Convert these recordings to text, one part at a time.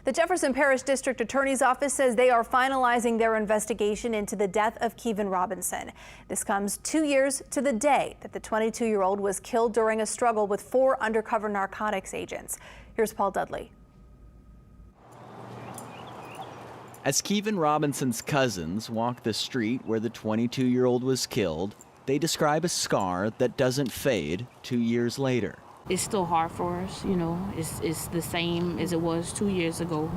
The Jefferson Parish District Attorney's Office says they are finalizing their investigation into the death of Keeven Robinson. This comes 2 years to the day that the 22-year-old was killed during a struggle with 4 undercover narcotics agents. Here's Paul Dudley. As Keeven Robinson's cousins walk the street where the 22-year-old was killed, they describe a scar that doesn't fade 2 years later. It's still hard for us, you know. It's the same as it was 2 years ago.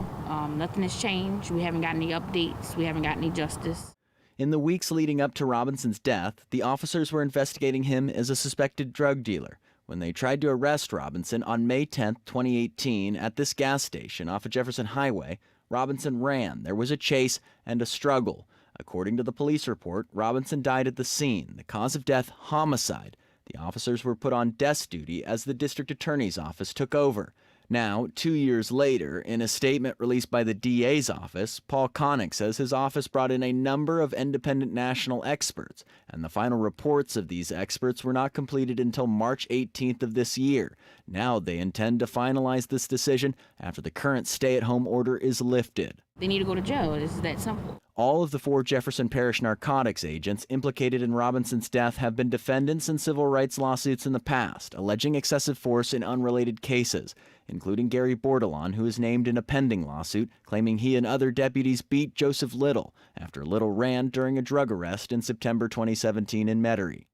Nothing has changed. We haven't got any updates. We haven't got any justice. In the weeks leading up to Robinson's death, the officers were investigating him as a suspected drug dealer. When they tried to arrest Robinson on May 10, 2018, at this gas station off of Jefferson Highway, Robinson ran. There was a chase and a struggle. According to the police report, Robinson died at the scene. The cause of death, homicide. The officers were put on desk duty as the district attorney's office took over. Now, 2 years later, in a statement released by the DA's office, Paul Connick says his office brought in a number of independent national experts, and the final reports of these experts were not completed until March 18th of this year. Now they intend to finalize this decision after the current stay-at-home order is lifted. They need to go to jail. It's that simple. All of the 4 Jefferson Parish narcotics agents implicated in Robinson's death have been defendants in civil rights lawsuits in the past, alleging excessive force in unrelated cases, including Gary Bordelon, who is named in a pending lawsuit claiming he and other deputies beat Joseph Little after Little ran during a drug arrest in September 2017 in Metairie.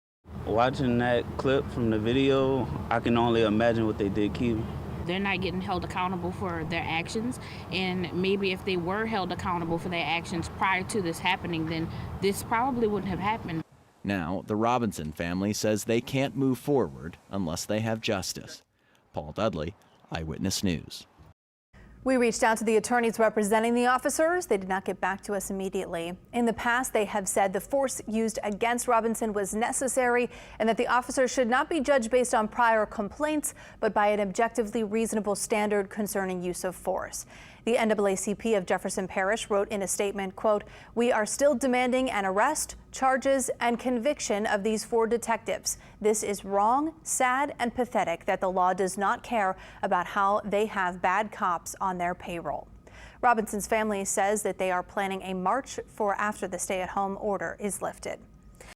Watching that clip from the video, I can only imagine what they did Keeven. They're not getting held accountable for their actions, and maybe if they were held accountable for their actions prior to this happening, then this probably wouldn't have happened. Now, the Robinson family says they can't move forward unless they have justice. Paul Dudley, Eyewitness News. We reached out to the attorneys representing the officers. They did not get back to us immediately. In the past, they have said the force used against Robinson was necessary and that the officers should not be judged based on prior complaints, but by an objectively reasonable standard concerning use of force. The NAACP of Jefferson Parish wrote in a statement, quote, "We are still demanding an arrest, charges, and conviction of these 4 detectives. This is wrong, sad, and pathetic that the law does not care about how they have bad cops on their payroll." Robinson's family says that they are planning a march for after the stay-at-home order is lifted.